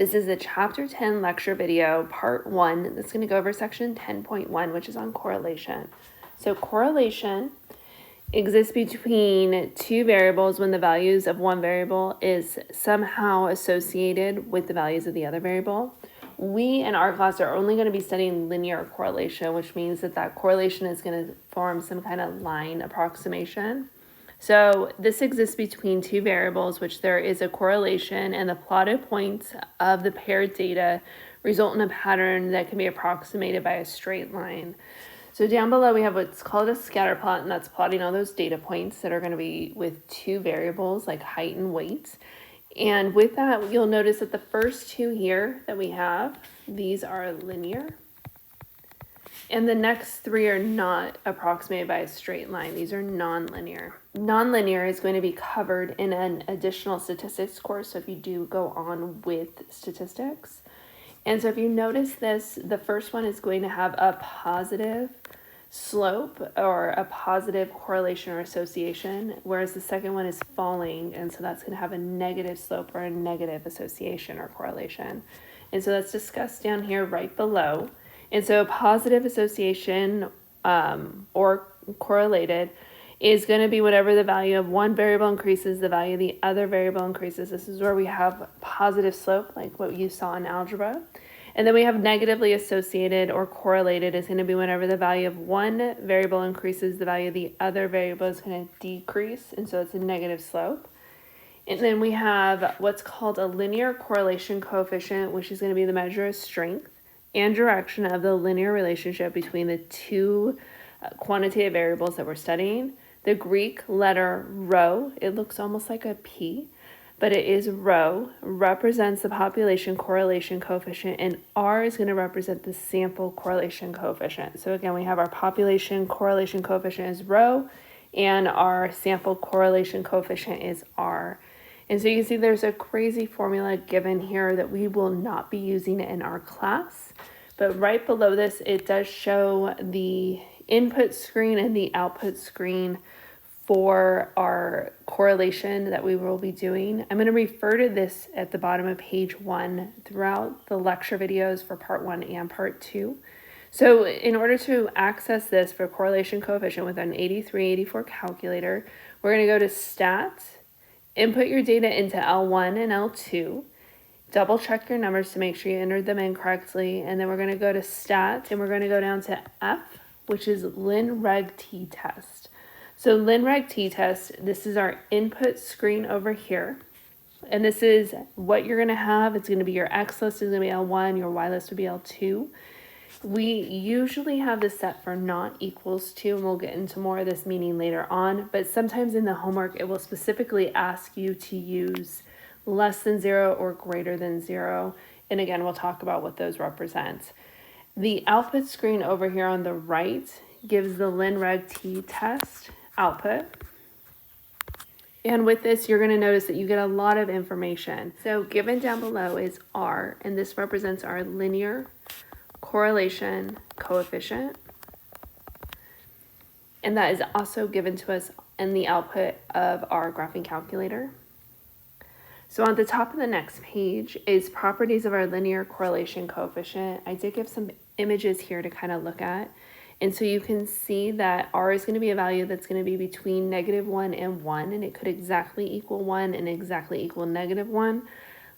This is a chapter 10 lecture video, part 1. That's going to go over section 10.1, which is on correlation. So correlation exists between two variables when the values of one variable is somehow associated with the values of the other variable. We in our class are only going to be studying linear correlation, which means that correlation is going to form some kind of line approximation. So this exists between two variables, which there is a correlation, and the plotted points of the paired data result in a pattern that can be approximated by a straight line. So down below we have what's called a scatter plot, and that's plotting all those data points that are going to be with two variables like height and weight. And with that, you'll notice that the first two here that we have, these are linear. And the next three are not approximated by a straight line. These are nonlinear. Nonlinear is going to be covered in an additional statistics course, so if you do go on with statistics. And so if you notice this, the first one is going to have a positive slope or a positive correlation or association, whereas the second one is falling, and so that's going to have a negative slope or a negative association or correlation. And so that's discussed down here right below. And so positive association or correlated is going to be whatever the value of one variable increases, the value of the other variable increases. This is where we have positive slope, like what you saw in algebra. And then we have negatively associated or correlated is going to be whenever the value of one variable increases, the value of the other variable is going to decrease. And so it's a negative slope. And then we have what's called a linear correlation coefficient, which is going to be the measure of strength and direction of the linear relationship between the two quantitative variables that we're studying. The Greek letter rho, it looks almost like a P, but it is rho, represents the population correlation coefficient, and R is going to represent the sample correlation coefficient. So again, we have our population correlation coefficient is rho, and our sample correlation coefficient is R. And so you can see there's a crazy formula given here that we will not be using in our class. But right below this, it does show the input screen and the output screen for our correlation that we will be doing. I'm going to refer to this at the bottom of page 1 throughout the lecture videos for part 1 and part 2. So in order to access this for correlation coefficient with an 8384 calculator, we're going to go to Stat, input your data into L1 and L2, double check your numbers to make sure you entered them in correctly, and then we're going to go to Stat, and we're going to go down to F, which is Lin-Reg t-test. So Lin-Reg t-test, this is our input screen over here, and this is what you're going to have. It's going to be your X list is going to be L1, your Y list would be L2. We usually have this set for not equals to, and we'll get into more of this meaning later on, but sometimes in the homework it will specifically ask you to use less than 0 or greater than 0, and again we'll talk about what those represent. The output screen over here on the right gives the Lin-Reg t-test output, and with this you're going to notice that you get a lot of information. So given down below is R, and this represents our linear correlation coefficient, and that is also given to us in the output of our graphing calculator. So on the top of the next page is properties of our linear correlation coefficient. I did give some images here to kind of look at, and so you can see that R is going to be a value that's going to be between -1 and 1, and it could exactly equal 1 and exactly equal -1.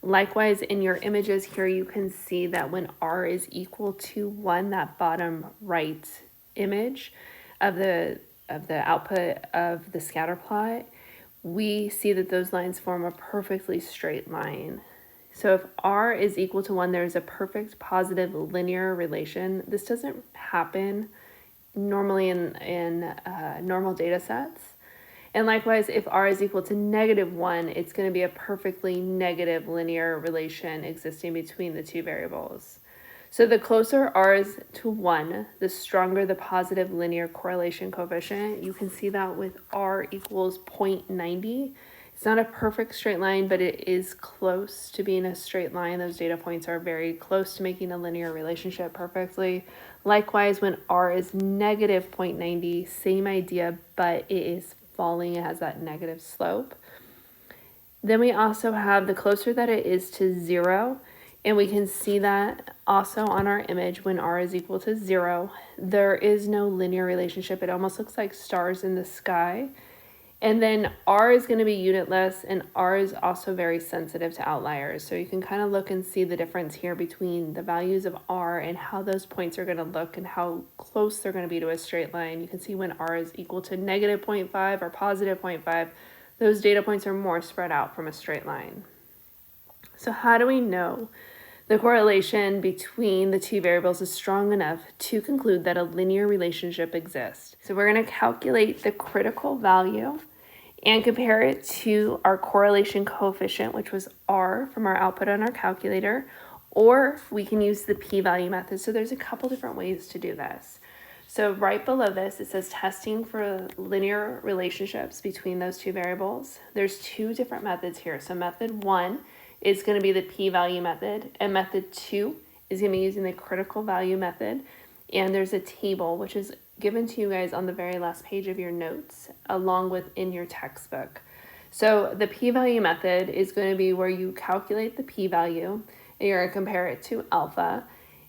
Likewise, in your images here, you can see that when R is equal to 1, that bottom right image of the output of the scatter plot, we see that those lines form a perfectly straight line. So if R is equal to 1, there's a perfect positive linear relation. This doesn't happen normally in normal data sets. And likewise, if R is equal to -1, it's going to be a perfectly negative linear relation existing between the two variables. So the closer R is to 1, the stronger the positive linear correlation coefficient. You can see that with R equals 0.90. It's not a perfect straight line, but it is close to being a straight line. Those data points are very close to making a linear relationship perfectly. Likewise, when R is -0.90, same idea, but it is falling, it has that negative slope. Then we also have the closer that it is to 0, And we can see that also on our image when r is equal to 0. There is no linear relationship. It almost looks like stars in the sky. And then r is going to be unitless, and r is also very sensitive to outliers. So you can kind of look and see the difference here between the values of r and how those points are going to look and how close they're going to be to a straight line. You can see when r is equal to negative 0.5 or positive 0.5, those data points are more spread out from a straight line. So how do we know the correlation between the two variables is strong enough to conclude that a linear relationship exists? So we're going to calculate the critical value and compare it to our correlation coefficient, which was r from our output on our calculator, or we can use the p-value method. So there's a couple different ways to do this. So right below this, it says testing for linear relationships between those two variables. There's two different methods here. So method 1 is going to be the p-value method, and method 2 is going to be using the critical value method. And there's a table, which is given to you guys on the very last page of your notes, along with in your textbook. So the p-value method is going to be where you calculate the p-value, and you're going to compare it to alpha.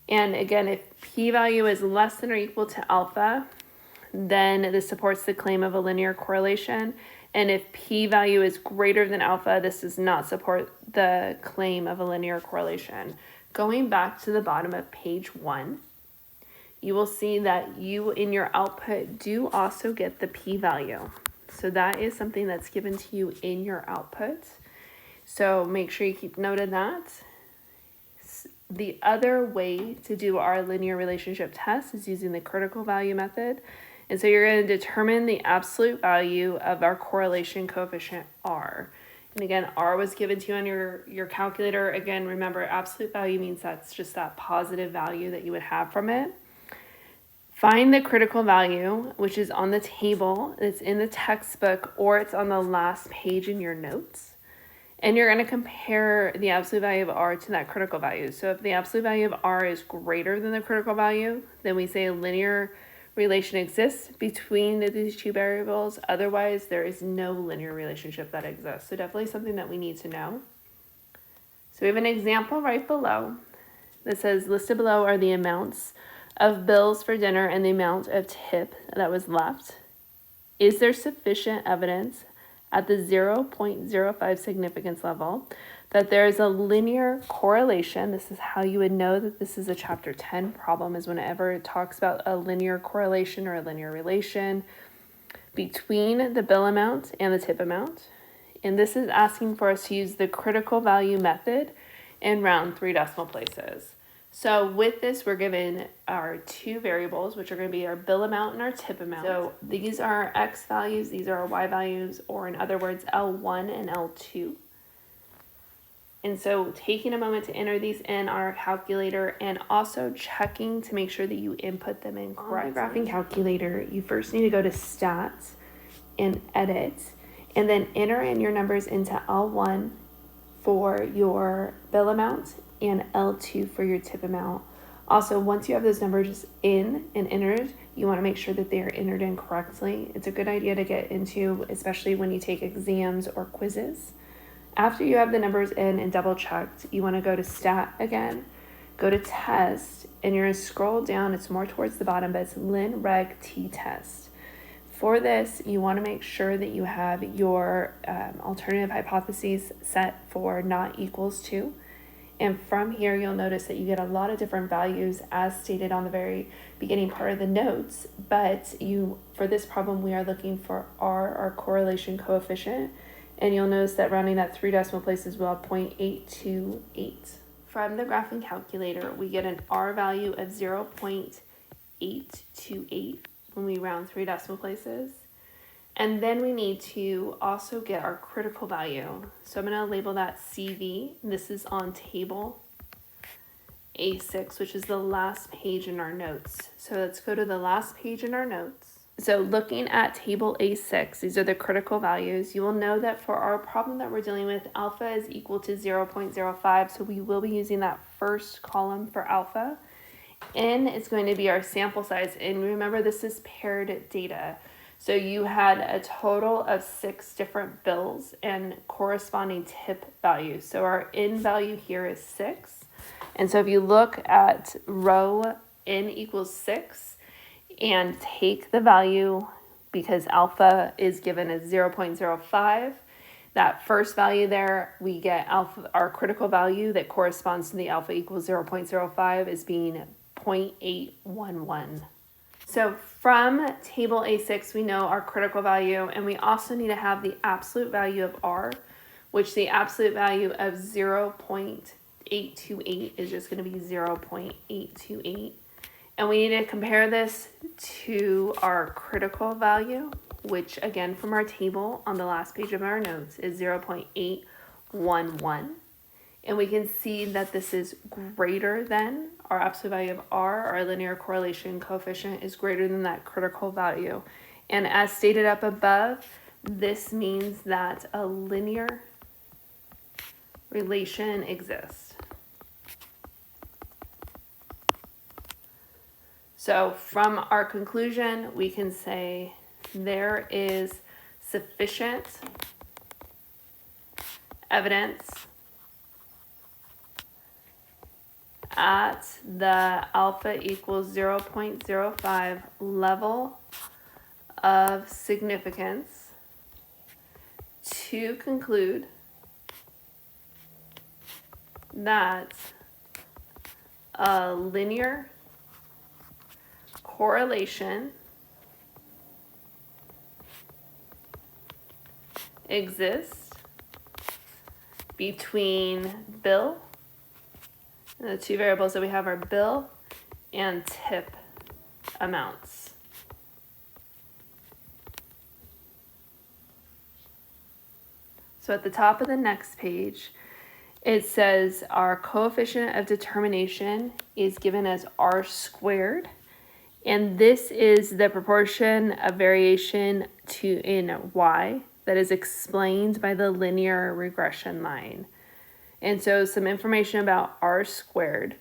And again, if p-value is less than or equal to alpha, then this supports the claim of a linear correlation. And if p-value is greater than alpha, this does not support the claim of a linear correlation. Going back to the bottom of page 1, you will see that you in your output do also get the p-value. So that is something that's given to you in your output. So make sure you keep note of that. The other way to do our linear relationship test is using the critical value method. And so you're going to determine the absolute value of our correlation coefficient r. And again, r was given to you on your calculator. Again, remember, absolute value means that's just that positive value that you would have from it. Find the critical value, which is on the table, it's in the textbook, or it's on the last page in your notes. And you're going to compare the absolute value of r to that critical value. So if the absolute value of r is greater than the critical value, then we say a linear relation exists between these two variables. Otherwise, there is no linear relationship that exists. So definitely something that we need to know. So we have an example right below that says listed below are the amounts of bills for dinner and the amount of tip that was left. Is there sufficient evidence at the 0.05 significance level that there is a linear correlation? This is how you would know that this is a chapter 10 problem, is whenever it talks about a linear correlation or a linear relation between the bill amount and the tip amount. And this is asking for us to use the critical value method and round 3 decimal places. So with this, we're given our two variables, which are going to be our bill amount and our tip amount. So these are our x values, these are our y values, or in other words, L1 and L2. And so taking a moment to enter these in on our calculator and also checking to make sure that you input them in correctly. On the graphing calculator, you first need to go to Stats and Edit, and then enter in your numbers into L1 for your bill amount and L2 for your tip amount. Also, once you have those numbers in and entered, you want to make sure that they are entered in correctly. It's a good idea to get into, especially when you take exams or quizzes. After you have the numbers in and double checked, you want to go to Stat again, go to Test, and you're going to scroll down. It's more towards the bottom, but it's Lin Reg T Test. For this, you want to make sure that you have your alternative hypotheses set for not equals to. And from here, you'll notice that you get a lot of different values as stated on the very beginning part of the notes. But for this problem, we are looking for r, our correlation coefficient. And you'll notice that rounding that 3 decimal places, we'll have 0.828. From the graphing calculator, we get an r value of 0.828 when we round 3 decimal places. And then we need to also get our critical value. So I'm going to label that CV. This is on table A6, which is the last page in our notes. So let's go to the last page in our notes. So looking at table A6, these are the critical values. You will know that for our problem that we're dealing with, alpha is equal to 0.05. So we will be using that first column for alpha. N is going to be our sample size. And remember, this is paired data. So you had a total of 6 different bills and corresponding tip values. So our N value here is 6. And so if you look at row N equals 6 and take the value, because alpha is given as 0.05, that first value there, we get alpha, our critical value that corresponds to the alpha equals 0.05 is being 0.811. So from table A6, we know our critical value, and we also need to have the absolute value of R, which the absolute value of 0.828 is just going to be 0.828. And we need to compare this to our critical value, which again from our table on the last page of our notes is 0.811. And we can see that this is greater than our absolute value of R. Our linear correlation coefficient is greater than that critical value. And as stated up above, this means that a linear relation exists. So from our conclusion, we can say there is sufficient evidence at the alpha equals 0.05 level of significance to conclude that a linear correlation exists between bill, and the two variables that we have are bill and tip amounts. So at the top of the next page, it says our coefficient of determination is given as R squared, and this is the proportion of variation in Y that is explained by the linear regression line. And so some information about R squared,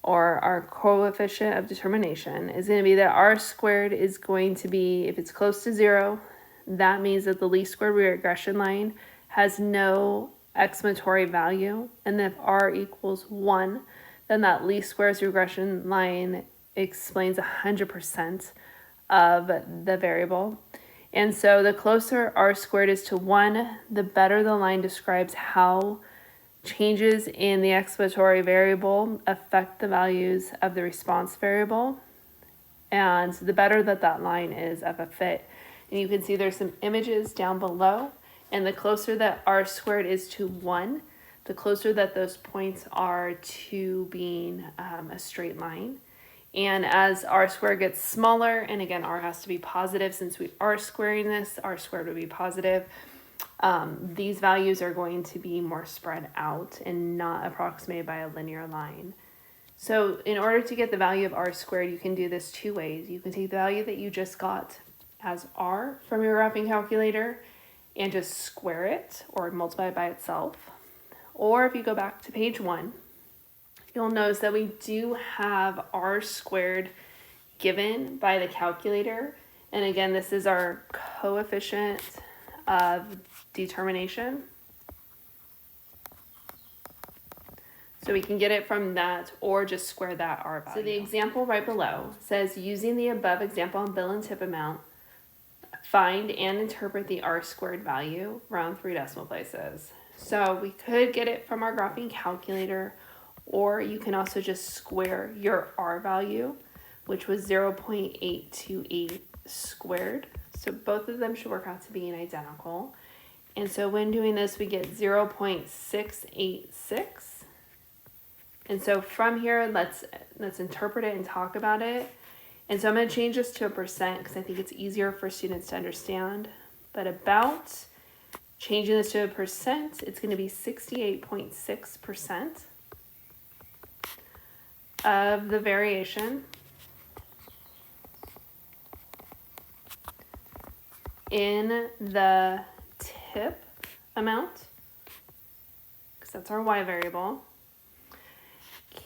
or our coefficient of determination, is going to be that R squared is going to be, if it's close to 0, that means that the least squared regression line has no explanatory value. And if R equals 1, then that least squares regression line explains 100% of the variable. And so the closer R squared is to 1, the better the line describes how changes in the explanatory variable affect the values of the response variable, and the better that that line is of a fit. And you can see there's some images down below, and the closer that R squared is to 1, the closer that those points are to being a straight line. And as R squared gets smaller, and again R has to be positive since we are squaring this, R squared would be positive. These values are going to be more spread out and not approximated by a linear line. So in order to get the value of R squared, you can do this 2 ways. You can take the value that you just got as R from your graphing calculator and just square it or multiply it by itself. Or if you go back to page 1, you'll notice that we do have R squared given by the calculator. And again, this is our coefficient of determination. So we can get it from that or just square that R value. So the example right below says, using the above example on bill and tip amount, find and interpret the R squared value around 3 decimal places. So we could get it from our graphing calculator, or you can also just square your R value, which was 0.828 squared. So both of them should work out to being identical. And so when doing this, we get 0.686. And so from here, let's interpret it and talk about it. And so I'm going to change this to a percent because I think it's easier for students to understand. But about changing this to a percent, it's going to be 68.6% of the variation in the tip amount, because that's our Y variable,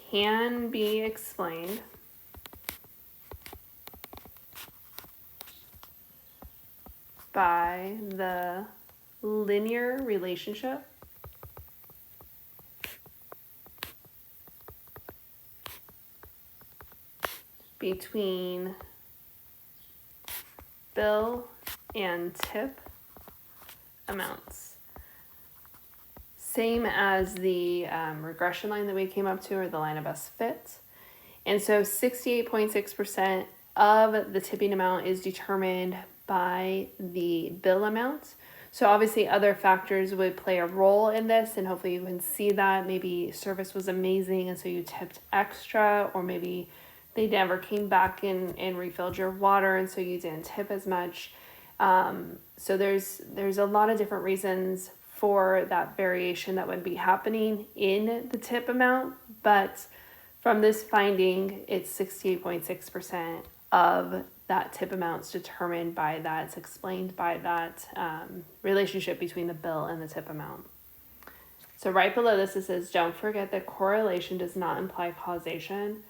can be explained by the linear relationship between bill and tip amounts. Same as the regression line that we came up to, or the line of best fit. And so 68.6% of the tipping amount is determined by the bill amount. So obviously other factors would play a role in this, and hopefully you can see that. Maybe service was amazing and so you tipped extra, or maybe they never came back and refilled your water and so you didn't tip as much. So there's a lot of different reasons for that variation that would be happening in the tip amount, but from this finding, it's 68.6% of that tip amount's determined by that. It's explained by that relationship between the bill and the tip amount. So right below this, it says, don't forget that correlation does not imply causation.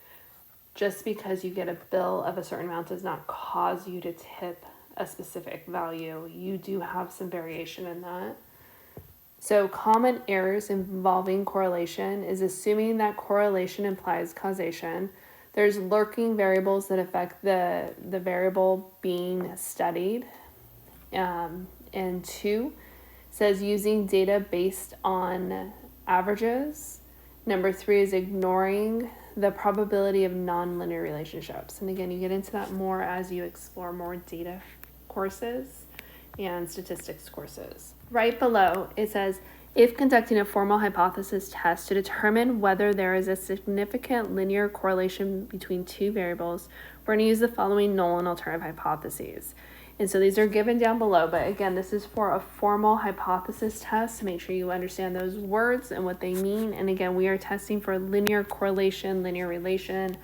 Just because you get a bill of a certain amount does not cause you to tip a specific value. You do have some variation in that. So common errors involving correlation is assuming that correlation implies causation. There's lurking variables that affect the variable being studied. And 2 says using data based on averages. Number 3 is ignoring the probability of nonlinear relationships. And again, you get into that more as you explore more data courses and statistics courses. Right below, it says, if conducting a formal hypothesis test to determine whether there is a significant linear correlation between two variables, we're going to use the following null and alternative hypotheses. And so these are given down below, but again, this is for a formal hypothesis test, so make sure you understand those words and what they mean. And again, we are testing for linear correlation, linear relation,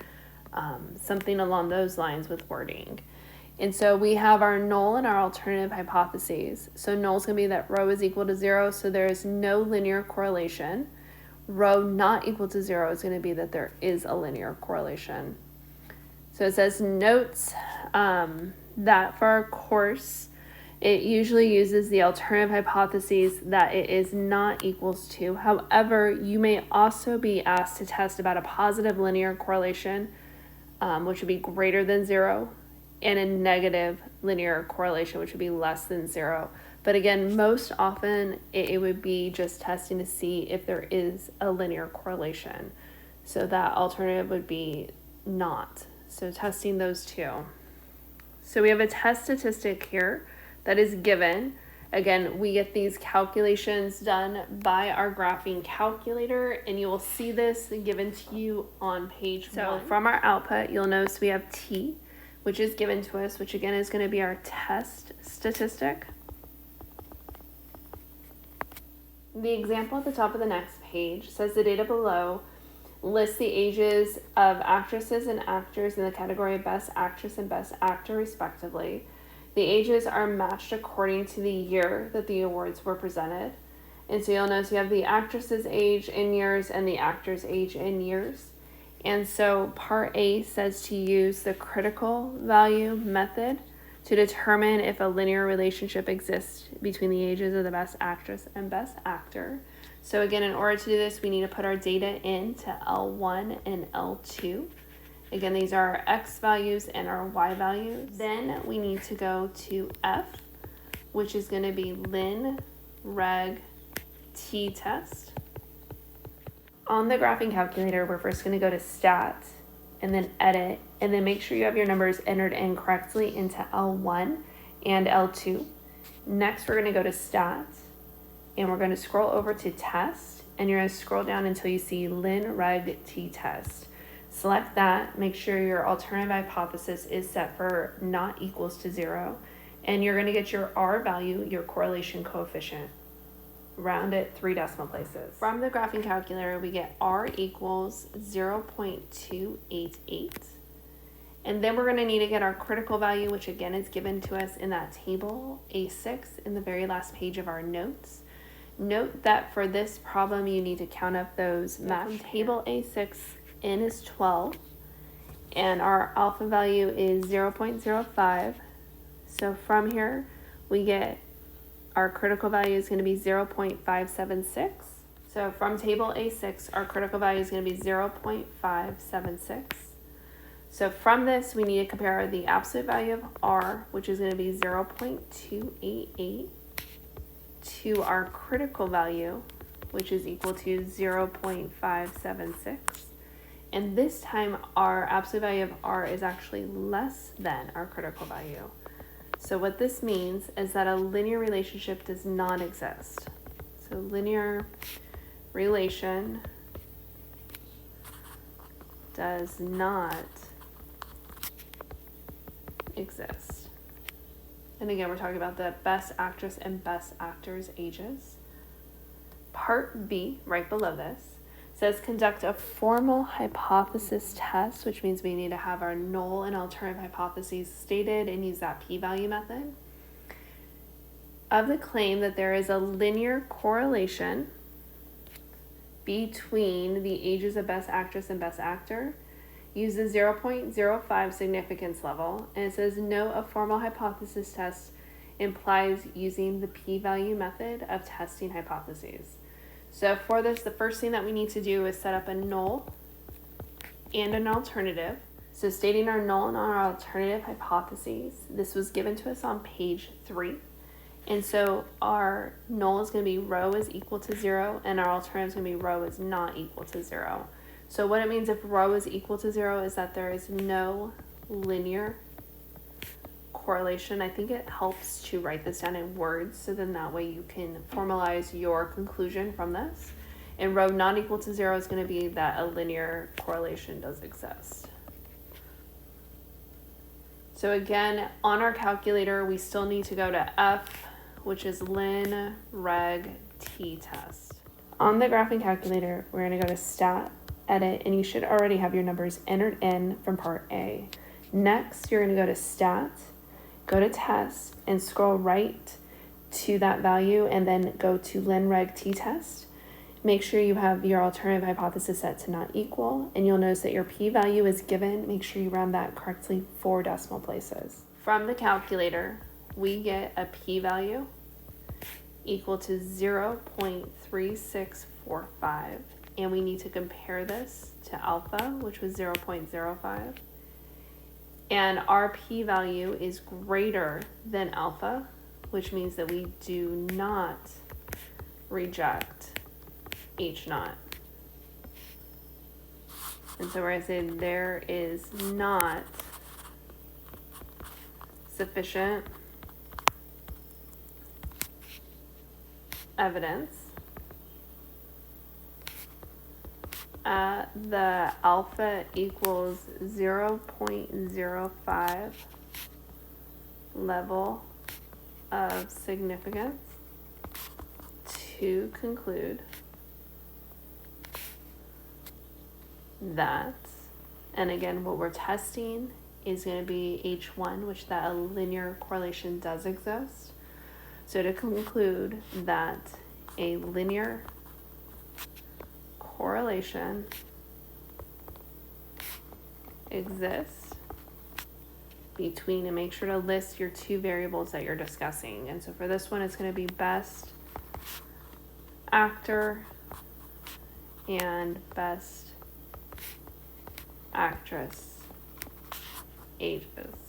something along those lines with wording. And so we have our null and our alternative hypotheses. So null is going to be that rho is equal to 0, so there is no linear correlation. Rho not equal to 0 is going to be that there is a linear correlation. So it says notes that for our course, it usually uses the alternative hypotheses that it is not equals to. However, you may also be asked to test about a positive linear correlation, which would be greater than 0, and a negative linear correlation, which would be less than 0. But again, most often it would be just testing to see if there is a linear correlation. So that alternative would be not. So testing those two. So we have a test statistic here that is given. Again, we get these calculations done by our graphing calculator, and you will see this given to you on page 1. So from our output, you'll notice we have T, which is given to us, which again is going to be our test statistic. The example at the top of the next page says the data below lists the ages of actresses and actors in the category of Best Actress and Best Actor, respectively. The ages are matched according to the year that the awards were presented. And so you'll notice you have the actress's age in years and the actor's age in years. And so part A says to use the critical value method to determine if a linear relationship exists between the ages of the best actress and best actor. So again, in order to do this, we need to put our data into L1 and L2. Again, these are our X values and our Y values. Then we need to go to F, which is going to be lin, reg, t-test. On the graphing calculator, we're first going to go to stat and then edit, and then make sure you have your numbers entered in correctly into L1 and L2. Next, we're going to go to stat, and we're going to scroll over to test, and you're going to scroll down until you see lin, reg, t-test. Select that, make sure your alternative hypothesis is set for not equals to 0, and you're going to get your R value, your correlation coefficient. Round it 3 decimal places. From the graphing calculator, we get R equals 0.288. And then we're going to need to get our critical value, which again is given to us in that table A6 in the very last page of our notes. Note that for this problem, you need to count up those matched. Table A6, N is 12, and our alpha value is 0.05. So from here, we get our critical value is going to be 0.576. So from table A6, our critical value is going to be 0.576. So from this, we need to compare the absolute value of R, which is going to be 0.288, to our critical value, which is equal to 0.576. And this time, our absolute value of R is actually less than our critical value. So what this means is that a linear relationship does not exist. So linear relation does not exist. And again, we're talking about the best actress and best actor's ages. Part B, right below this, says conduct a formal hypothesis test, which means we need to have our null and alternative hypotheses stated and use that p-value method, of the claim that there is a linear correlation between the ages of best actress and best actor. Use the 0.05 significance level, and it says no, a formal hypothesis test implies using the p-value method of testing hypotheses. So for this, the first thing that we need to do is set up a null and an alternative. So stating our null and our alternative hypotheses, this was given to us on page 3. And so our null is going to be rho is equal to 0, and our alternative is going to be rho is not equal to 0. So what it means if rho is equal to 0 is that there is no linear correlation. I think it helps to write this down in words, so then that way you can formalize your conclusion from this. And rho not equal to 0 is going to be that a linear correlation does exist. So again, on our calculator, we still need to go to F, which is lin reg t-test. On the graphing calculator, we're going to go to stat, edit, and you should already have your numbers entered in from part A. Next, you're going to go to stat, go to test, and scroll right to that value, and then go to lin reg t-test. Make sure you have your alternative hypothesis set to not equal, and you'll notice that your p-value is given. Make sure you round that correctly 4 decimal places. From the calculator, we get a p-value equal to 0.3645, and we need to compare this to alpha, which was 0.05. And our p-value is greater than alpha, which means that we do not reject H naught. And so we're going to say there is not sufficient evidence the alpha equals 0.05 level of significance to conclude that, and again, what we're testing is going to be H1, which that a linear correlation does exist. So to conclude that a linear correlation exists between, and make sure to list your 2 variables that you're discussing. And so for this one, it's going to be best actor and best actress ages.